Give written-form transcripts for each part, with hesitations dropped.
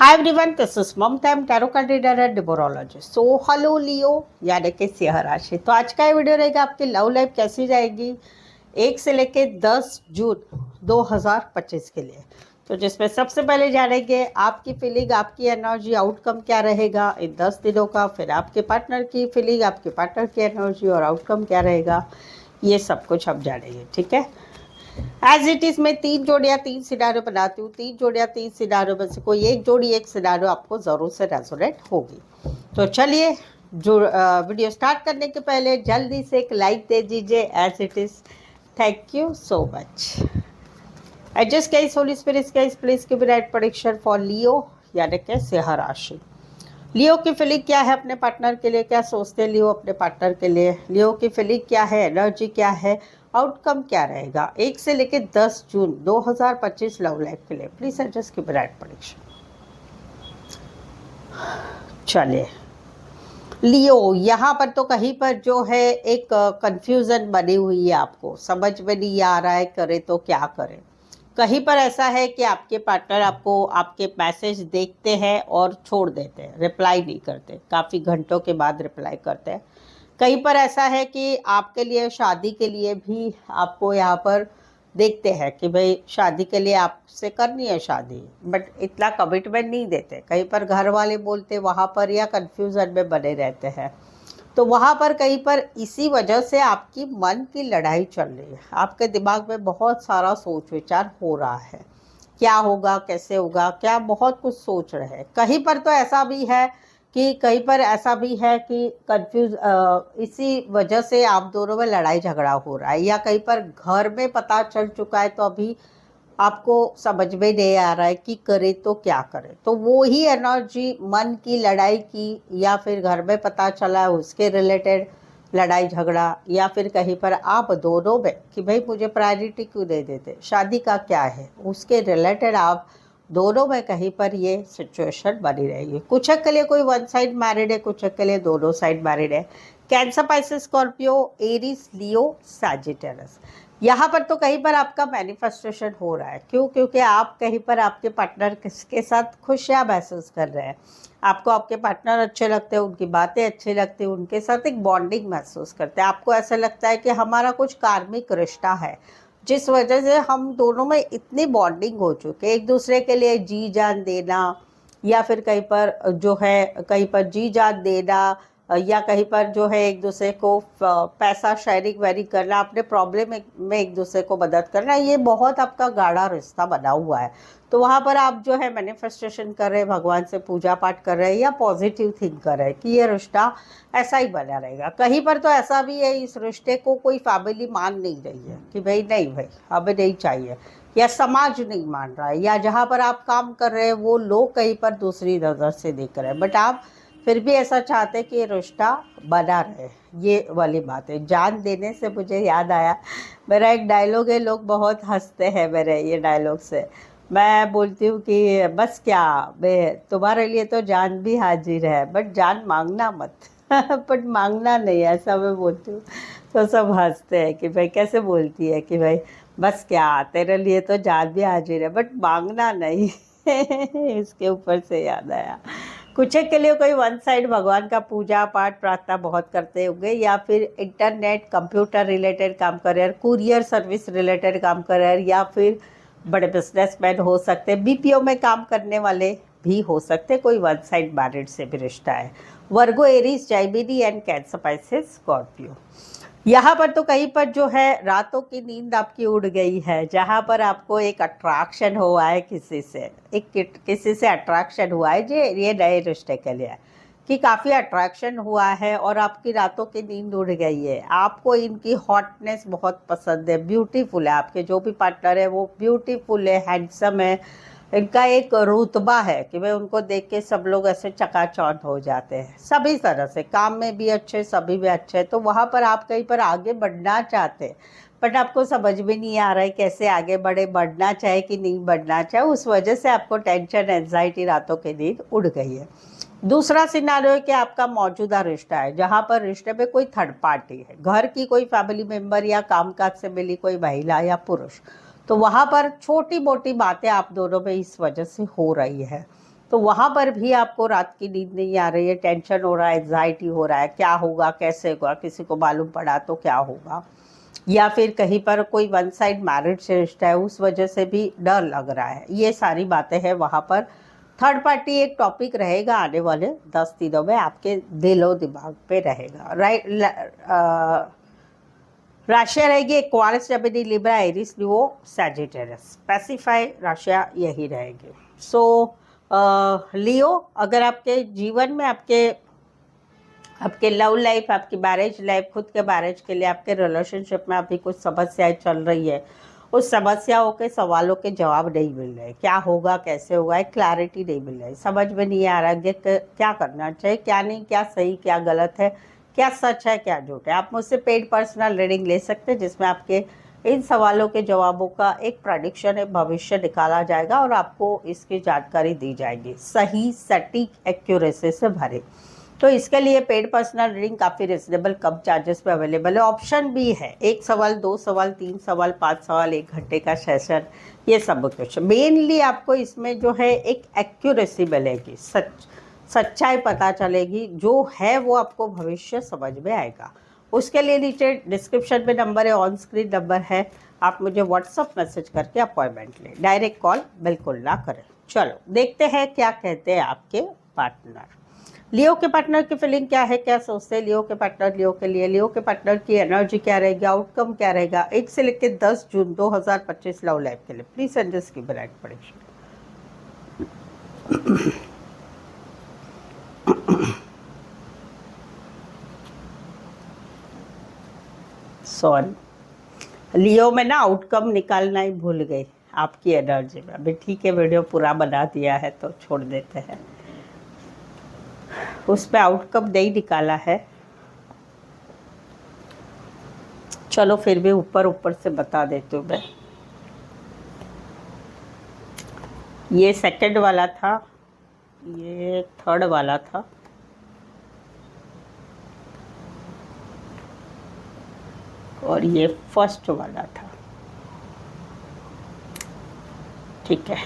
Hi everyone, this is Mamta tarot card reader and numerologist. So hello Leo, यानी कि सिंह राशि। तो आज का ये वीडियो रहेगा आपकी लव लाइफ कैसी जाएगी 1 से लेके 10 जून 2025 के लिए। तो जिसमें सबसे पहले जानेंगे आपकी फीलिंग, आपकी एनर्जी, आउटकम क्या रहेगा इन 10 दिनों का। फिर आपके पार्टनर की फीलिंग, आपके पार्टनर की एनर्जी और आउटकम क्या रहेगा, ये सब कुछ हम जानेंगे। ठीक है, एज इट इज मैं 3 जोड़ियाँ 3 सिनारियो बनाती हूँ। 3 जोड़ियाँ 3 सिनारियो में से कोई एक जोड़ी एक सिनारियो आपको ज़रूर से रेजोनेट होगी। तो चलिए, जो वीडियो स्टार्ट करने के पहले जल्दी से एक लाइक दे दीजिए as it is. Thank you so much. I just guys, holy spirit guys, please give right prediction for Leo, यानी कि सिंह राशि। लियो की फीलिंग क्या है अपने पार्टनर के लिए, क्या सोचते हैं लियो अपने पार्टनर के लिए, लियो की फीलिंग क्या है, एनर्जी क्या है, आउटकम क्या रहेगा 1 से लेकर 10 जून 2025 लव लाइफ के लिए। प्लीज एडजस्ट की ब्राइट प्रेडिक्शन। चलिए लियो, यहाँ पर तो कहीं पर जो है एक कंफ्यूजन बनी हुई है, आपको समझ में नहीं आ रहा है करे तो क्या करें। कहीं पर ऐसा है कि आपके पार्टनर आपको आपके मैसेज देखते हैं और छोड़ देते हैं, रिप्लाई नहीं करते, काफ़ी घंटों के बाद रिप्लाई करते हैं। कहीं पर ऐसा है कि आपके लिए शादी के लिए भी आपको यहाँ पर देखते हैं कि भाई शादी के लिए आपसे करनी है शादी, बट इतना कमिटमेंट नहीं देते। कहीं पर घर वाले बोलते वहाँ पर, या कन्फ्यूज़न में बने रहते हैं। तो वहाँ पर कहीं पर इसी वजह से आपकी मन की लड़ाई चल रही है। आपके दिमाग में बहुत सारा सोच विचार हो रहा है, क्या होगा, कैसे होगा, क्या बहुत कुछ सोच रहे हैं। कहीं पर तो ऐसा भी है कि कहीं पर ऐसा भी है कि इसी वजह से आप दोनों में लड़ाई झगड़ा हो रहा है, या कहीं पर घर में पता चल चुका है तो अभी आपको समझ में नहीं आ रहा है कि करे तो क्या करे। तो वो ही एनर्जी मन की लड़ाई की, या फिर घर में पता चला है उसके रिलेटेड लड़ाई झगड़ा, या फिर कहीं पर आप दोनों में कि भाई मुझे प्रायोरिटी क्यों नहीं देते, शादी का क्या है, उसके रिलेटेड आप दोनों में कहीं पर ये सिचुएशन बनी रहेगी। कुछ के लिए कोई वन साइड मैरिड है, कुछ के लिए दोनों साइड मैरिड है। कैंसर, पाइसेस, स्कॉर्पियो, एरीज, लियो, सैजिटेरियस। यहाँ पर तो कहीं पर आपका मैनिफेस्टेशन हो रहा है। क्यों? क्योंकि आप कहीं पर आपके पार्टनर के साथ खुशियाँ महसूस कर रहे हैं। आपको आपके पार्टनर अच्छे लगते हैं, उनकी बातें अच्छी लगती हैं, उनके साथ एक बॉन्डिंग महसूस करते हैं। आपको ऐसा लगता है कि हमारा कुछ कार्मिक रिश्ता है, जिस वजह से हम दोनों में इतनी बॉन्डिंग हो चुकी है, एक दूसरे के लिए जी जान देना, या फिर कहीं पर जो है कहीं पर जी जान देना, या कहीं पर जो है एक दूसरे को पैसा शेयरिंग वेरिंग करना, अपने प्रॉब्लम में एक दूसरे को मदद करना, ये बहुत आपका गाढ़ा रिश्ता बना हुआ है। तो वहाँ पर आप जो है मैनिफेस्टेशन कर रहे हैं, भगवान से पूजा पाठ कर रहे हैं, या पॉजिटिव थिंक कर रहे हैं कि ये रिश्ता ऐसा ही बना रहेगा। कहीं पर तो ऐसा भी है, इस रिश्ते को कोई फैमिली मान नहीं रही है कि भाई नहीं भाई हमें नहीं चाहिए, या समाज नहीं मान रहा है, या जहाँ पर आप काम कर रहे हैं वो लोग कहीं पर दूसरी नज़र से देख रहे हैं, बट आप फिर भी ऐसा चाहते हैं कि ये रिश्ता बना रहे। ये वाली बात है। जान देने से मुझे याद आया, मेरा एक डायलॉग है, लोग बहुत हंसते हैं मेरे ये डायलॉग से। मैं बोलती हूँ कि बस क्या, मैं तुम्हारे लिए तो जान भी हाजिर है, बट जान मांगना मत बट मांगना नहीं, ऐसा मैं बोलती हूँ। तो सब हंसते हैं कि भाई कैसे बोलती है कि भाई बस क्या, तेरे लिए तो जान भी हाजिर है बट मांगना नहीं इसके ऊपर से याद आया। कुछ के लिए कोई वन साइड भगवान का पूजा पाठ प्रार्थना बहुत करते होंगे, या फिर इंटरनेट कंप्यूटर रिलेटेड काम कर रहे हैं, कुरियर सर्विस रिलेटेड काम कर रहे हैं, या फिर बड़े बिजनेसमैन हो सकते हैं, बीपीओ में काम करने वाले भी हो सकते हैं। कोई वन साइड मैरिड से भी रिश्ता है। Virgo, Aries, Gemini and Cancer, Pisces, Scorpio. यहाँ पर तो कहीं पर जो है रातों की नींद आपकी उड़ गई है, जहाँ पर आपको एक अट्रैक्शन हुआ है किसी से, किसी से अट्रैक्शन हुआ है, ये नए रिश्ते के लिए कि काफ़ी अट्रैक्शन हुआ है, और आपकी रातों की नींद उड़ गई है। आपको इनकी हॉटनेस बहुत पसंद है, ब्यूटीफुल है, आपके जो भी पार्टनर है वो ब्यूटीफुल है, हैंडसम है, इनका एक रुतबा है कि भाई उनको देख के सब लोग ऐसे चकाचौंध हो जाते हैं, सभी तरह से, काम में भी अच्छे, सभी में अच्छे। तो वहाँ पर आप कहीं पर आगे बढ़ना चाहते हैं, बट आपको समझ में नहीं आ रहा है कैसे आगे बढ़े, बढ़ना चाहे कि नहीं बढ़ना चाहे। उस वजह से आपको टेंशन, एंजाइटी, रातों की नींद उड़ गई है। दूसरा सिनारियो है कि आपका मौजूदा रिश्ता है, जहाँ पर रिश्ते में कोई थर्ड पार्टी है, घर की कोई फैमिली मेम्बर, या कामकाज से मिली कोई महिला या पुरुष। तो वहाँ पर छोटी मोटी बातें आप दोनों में इस वजह से हो रही है तो वहाँ पर भी आपको रात की नींद नहीं आ रही है, टेंशन हो रहा है, एग्जाइटी हो रहा है, क्या होगा, कैसे होगा, किसी को मालूम पड़ा तो क्या होगा, या फिर कहीं पर कोई वन साइड मैरिज से रिश्ता है उस वजह से भी डर लग रहा है, ये सारी बातें हैं वहाँ पर। थर्ड पार्टी एक टॉपिक रहेगा आने वाले 10 दिनों में, आपके दिलो दिमाग पे रहेगा। राशिया रहेगी एक्वारियस, जेमिनी, लिब्रा, एरिस, लियो, सैजिटेरियस। स्पेसिफाई राशिया यही रहेगी। सो लियो, अगर आपके जीवन में आपके लव लाइफ, आपकी मैरिज लाइफ, खुद के मैरिज के लिए आपके रिलेशनशिप में अभी कुछ समस्याएं चल रही है, उस समस्याओं के सवालों के जवाब नहीं मिल रहे, क्या होगा, कैसे होगा, एक क्लैरिटी नहीं मिल रही, समझ में नहीं आ रहा कि क्या करना चाहिए, क्या नहीं, क्या सही, क्या गलत है, क्या सच है, क्या झूठ है। आप मुझसे पेड पर्सनल रीडिंग ले सकते हैं, जिसमें आपके इन सवालों के जवाबों का एक प्रेडिक्शन, एक भविष्य निकाला जाएगा और आपको इसकी जानकारी दी जाएगी सही, सटीक, एक्यूरेसी से भरे। तो इसके लिए पेड पर्सनल रीडिंग काफ़ी रिजनेबल, कम चार्जेस पे अवेलेबल है। ऑप्शन भी है, 1 सवाल, 2 सवाल, 3 सवाल, 5 सवाल, 1 घंटे का सेशन, ये सब कुछ। मेनली आपको इसमें जो है एक एक्यूरेसी मिलेगी, सच्चाई पता चलेगी, जो है वो आपको भविष्य समझ में आएगा। उसके लिए नीचे डिस्क्रिप्शन में नंबर है, ऑन स्क्रीन नंबर है, आप मुझे व्हाट्सअप मैसेज करके अपॉइंटमेंट लें, डायरेक्ट कॉल बिल्कुल ना करें। चलो देखते हैं क्या कहते हैं आपके पार्टनर। लियो के पार्टनर की फीलिंग क्या है, क्या सोचते हैं लियो के पार्टनर लियो के लिए, लियो के पार्टनर की एनर्जी क्या रहेगी, आउटकम क्या रहेगा 1 से लेकर 10 जून 2025 लव लाइफ के लिए। प्लीज एंड दिस की ब्राइट प्रेडिक्शन। सॉरी लियो में ना आउटकम निकालना ही भूल गई आपकी एनर्जी में। अभी ठीक है, वीडियो पूरा बना दिया है तो छोड़ देते हैं, उस पर आउटकम नहीं निकाला है। चलो फिर भी ऊपर ऊपर से बता देती हूँ मैं। ये सेकंड वाला था, ये थर्ड वाला था, और ये फर्स्ट वाला था। ठीक है,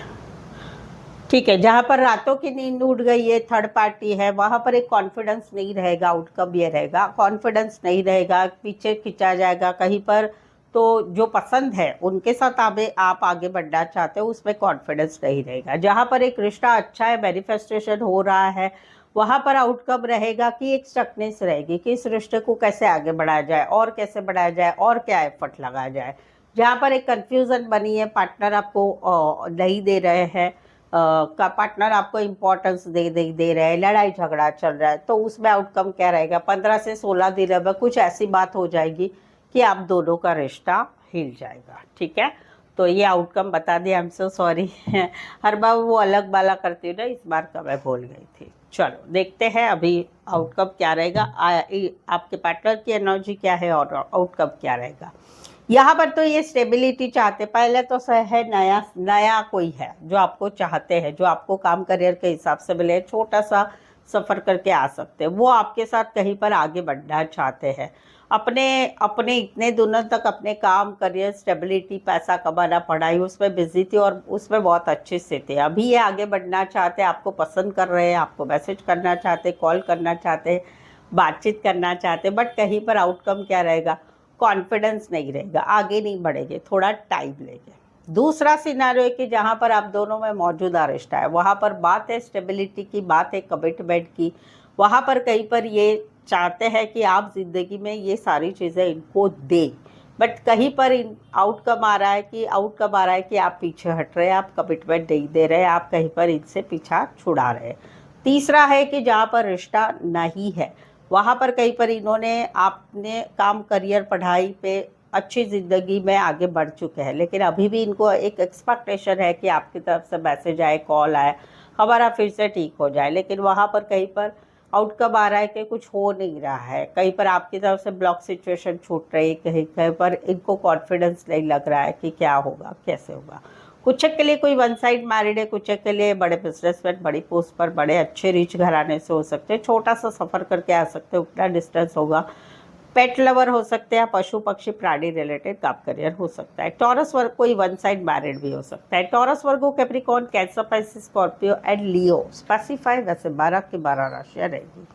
ठीक है। जहाँ पर रातों की नींद उड़ गई है, थर्ड पार्टी है, वहाँ पर एक कॉन्फिडेंस नहीं रहेगा, आउटकम ये रहेगा, कॉन्फिडेंस नहीं रहेगा, पीछे खिंचा जाएगा कहीं पर। तो जो पसंद है उनके साथ आप आगे बढ़ना चाहते हो, उसमें कॉन्फिडेंस नहीं रहेगा। जहाँ पर एक रिश्ता अच्छा है, मैनिफेस्टेशन हो रहा है, वहाँ पर आउटकम रहेगा कि एक स्टकनेस रहेगी कि इस रिश्ते को कैसे आगे बढ़ाया जाए, और कैसे बढ़ाया जाए, और क्या एफर्ट लगाया जाए। जहाँ पर एक कन्फ्यूज़न बनी है, पार्टनर आपको नहीं दे रहे हैं, का पार्टनर आपको इम्पोर्टेंस दे रहे हैं, लड़ाई झगड़ा चल रहा है, तो उसमें आउटकम क्या रहेगा। 15 से 16 दिन में कुछ ऐसी बात हो जाएगी कि आप दोनों का रिश्ता हिल जाएगा। ठीक है, तो ये आउटकम बता दिया। आई एम सो सॉरी, हर बार वो अलग बाला करती हूँ ना, इस बार का मैं भूल गई थी। चलो देखते हैं अभी आउटकम क्या रहेगा, आपके पार्टनर की एनर्जी क्या है और आउटकम क्या रहेगा। यहाँ पर तो ये स्टेबिलिटी चाहते, पहले तो है नया कोई है जो आपको चाहते हैं, जो आपको काम करियर के हिसाब से मिले, छोटा सा सफ़र करके आ सकते हैं, वो आपके साथ कहीं पर आगे बढ़ना चाहते हैं। अपने इतने दिनों तक अपने काम, करियर, स्टेबिलिटी, पैसा कमाना, पढ़ाई, उसमें बिजी थी और उसमें बहुत अच्छे से थे। अभी ये आगे बढ़ना चाहते हैं, आपको पसंद कर रहे हैं, आपको मैसेज करना चाहते, कॉल करना चाहते, बातचीत करना चाहते, बट कहीं पर आउटकम क्या रहेगा, कॉन्फिडेंस नहीं रहेगा, आगे नहीं बढ़ेंगे, थोड़ा टाइम लेंगे। दूसरा सिनारियो है कि जहाँ पर आप दोनों में मौजूदा रिश्ता है, वहाँ पर बात है स्टेबिलिटी की, बात है कमिटमेंट की। वहाँ पर कहीं पर ये चाहते हैं कि आप ज़िंदगी में ये सारी चीज़ें इनको दें, बट कहीं पर आउटकम आ रहा है कि आप पीछे हट रहे हैं, आप कमिटमेंट नहीं दे रहे हैं, आप कहीं पर इनसे पीछा छुड़ा रहे हैं। तीसरा है कि जहाँ पर रिश्ता नहीं है, वहाँ पर कहीं पर इन्होंने अपने काम, करियर, पढ़ाई पे अच्छी ज़िंदगी में आगे बढ़ चुके हैं, लेकिन अभी भी इनको एक एक्सपेक्टेशन है कि आपकी तरफ से मैसेज आए, कॉल आए, हमारा फिर से ठीक हो जाए। लेकिन वहाँ पर कहीं पर आउटकम आ रहा है कि कुछ हो नहीं रहा है, कहीं पर आपकी तरफ से ब्लॉक सिचुएशन छूट रही है, कहीं पर इनको कॉन्फिडेंस नहीं लग रहा है कि क्या होगा, कैसे होगा। कुछ के लिए कोई वन साइड मैरिड है, कुछ के लिए बड़े बिजनेसमैन, बड़ी पोस्ट पर, बड़े अच्छे रिच घराने से हो सकते हैं, छोटा सा सफ़र करके आ सकते हैं, उतना डिस्टेंस होगा, पेट लवर हो सकते हैं, पशु पक्षी प्राणी रिलेटेड काम करियर हो सकता है। टॉरस वर्ग कोई वन साइड मैरिड भी हो सकता है। Taurus Virgo, Capricorn, cancer, Pisces, Scorpio and Leo specify वैसे 12 की 12 राशियाँ रहेगी।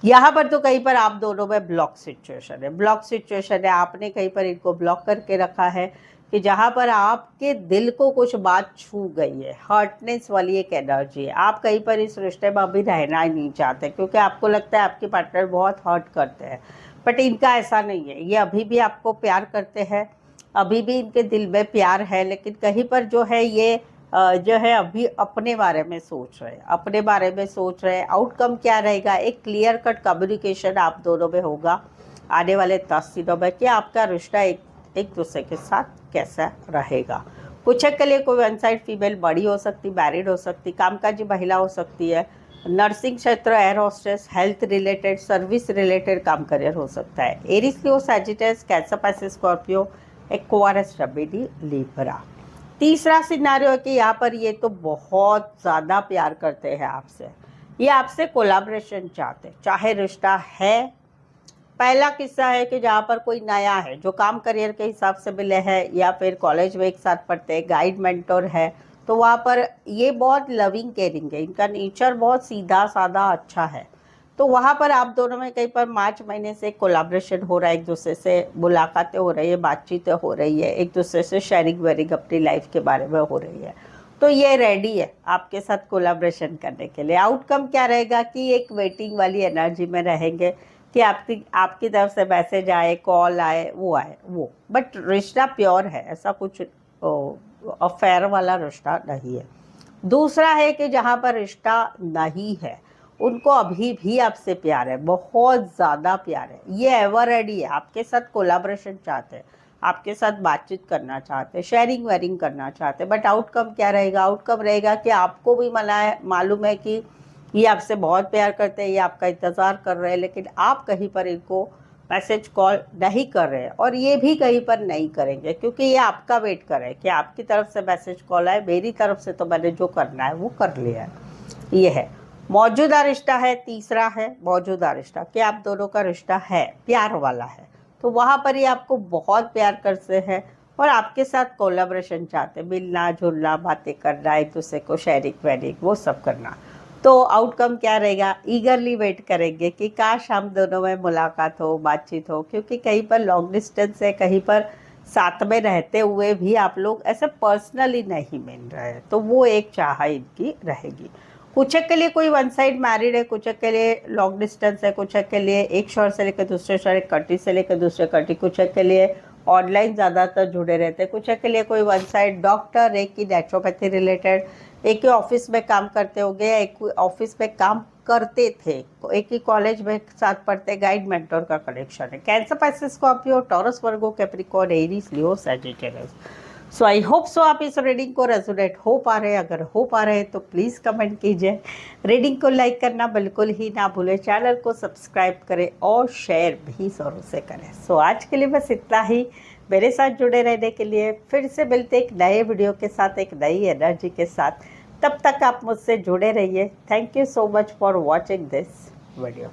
यहाँ पर तो कहीं पर आप दोनों में ब्लॉक सिचुएशन है, ब्लॉक सिचुएशन है। आपने कहीं पर इनको ब्लॉक करके रखा है कि जहाँ पर आपके दिल को कुछ बात छू गई है, हर्टनेस वाली एक एनर्जी है। आप कहीं पर इस रिश्ते में अभी रहना ही नहीं चाहते क्योंकि आपको लगता है आपके पार्टनर बहुत हर्ट करते हैं, बट इनका ऐसा नहीं है। ये अभी भी आपको प्यार करते हैं, अभी भी इनके दिल में प्यार है, लेकिन कहीं पर जो है ये जो है अभी अपने बारे में सोच रहे हैं, अपने बारे में सोच रहे हैं। आउटकम क्या रहेगा, एक क्लियर कट कम्युनिकेशन आप दोनों में होगा आने वाले 10 दिनों में कि आपका रिश्ता एक दूसरे के साथ कैसा रहेगा। कुछ के लिए कोई वन साइड फीमेल बड़ी हो सकती, मैरिड हो सकती, कामकाजी महिला हो सकती है, नर्सिंग क्षेत्र, air hostess, health related, service related काम करियर हो सकता है। एरिस, लियो, सैजिटस, कैंसर, पाइसेस, स्कॉर्पियो, एक्वारियस, जमिनी, लिब्रा। तीसरा सिनारियो है कि यहाँ पर ये तो बहुत ज़्यादा प्यार करते हैं आपसे, ये आपसे कोलैबोरेशन चाहते हैं, चाहे रिश्ता है। पहला किस्सा है कि जहाँ पर कोई नया है जो काम करियर के हिसाब से मिले हैं या फिर कॉलेज में एक साथ पढ़ते हैं, गाइड मेंटोर है, तो वहाँ पर ये बहुत लविंग केयरिंग है, इनका नेचर बहुत सीधा साधा अच्छा है। तो वहाँ पर आप दोनों में कहीं पर मार्च महीने से कोलैबोरेशन हो रहा है, एक दूसरे से मुलाकातें हो रही है, बातचीतें हो रही है, एक दूसरे से शेयरिंग वेयरिंग अपनी लाइफ के बारे में हो रही है। तो ये रेडी है आपके साथ कोलैबोरेशन करने के लिए। आउटकम क्या रहेगा कि एक वेटिंग वाली एनर्जी में रहेंगे कि आपकी तरफ से मैसेज आए, कॉल आए, वो बट रिश्ता प्योर है, ऐसा कुछ अफेयर वाला रिश्ता नहीं है। दूसरा है कि जहाँ पर रिश्ता नहीं है उनको अभी भी आपसे प्यार है, बहुत ज़्यादा प्यार है, ये एवर रेडी है, आपके साथ कोलैबोरेशन चाहते हैं, आपके साथ बातचीत करना चाहते हैं, शेयरिंग वेयरिंग करना चाहते हैं। बट आउटकम क्या रहेगा, आउटकम रहेगा कि आपको भी मालूम है कि ये आपसे बहुत प्यार करते हैं, ये आपका इंतज़ार कर रहे हैं, लेकिन आप कहीं पर इनको मैसेज कॉल नहीं कर रहे हैं और ये भी कहीं पर नहीं करेंगे क्योंकि ये आपका वेट कर रहे हैं कि आपकी तरफ से मैसेज कॉल आए। मेरी तरफ से तो मैंने जो करना है वो कर लिया है। ये है मौजूदा रिश्ता है। तीसरा है मौजूदा रिश्ता कि आप दोनों का रिश्ता है, प्यार वाला है, तो वहाँ पर ये आपको बहुत प्यार करते हैं और आपके साथ कोलैबोरेशन चाहते हैं, मिलना जुलना, बातें करना, एक दूसरे को शेयरिंग वेयरिंग वो सब करना। तो आउटकम क्या रहेगा, ईगरली वेट करेंगे कि काश हम दोनों में मुलाकात हो, बातचीत हो, क्योंकि कहीं पर लॉन्ग डिस्टेंस है, कहीं पर साथ में रहते हुए भी आप लोग ऐसे पर्सनली नहीं मिल रहे हैं, तो वो एक चाह इनकी रहेगी। कुछ के लिए कोई वन साइड मैरिड है, कुछ के लिए लॉन्ग डिस्टेंस है, कुछ के लिए एक शहर से लेकर दूसरे शहर, एक कंट्री से लेकर दूसरे कंट्री, कुछ के लिए ऑनलाइन ज़्यादातर जुड़े रहते हैं, कुछ के लिए कोई वन साइड डॉक्टर, एक की नेचुरोपैथी रिलेटेड, एक ही ऑफिस में काम करते होंगे, एक ऑफिस में काम करते थे, एक ही कॉलेज में साथ पढ़ते, गाइड मेंटोर का कनेक्शन है। Cancer, Pisces, Scorpio, taurus, Virgo, Capricorn, Aries, Leo, Sagittarius. So I hope so आप इस रीडिंग को रेजोनेट हो पा रहे हैं। अगर हो पा रहे हैं तो प्लीज़ कमेंट कीजिए, रीडिंग को लाइक करना बिल्कुल ही ना भूलें, चैनल को सब्सक्राइब करें और शेयर भी ज़रूर से करें। सो आज के लिए बस इतना ही। मेरे साथ जुड़े रहने के लिए फिर से मिलते एक नए वीडियो के साथ, एक नई एनर्जी के साथ। तब तक आप मुझसे जुड़े रहिए। Thank you so much for watching this video.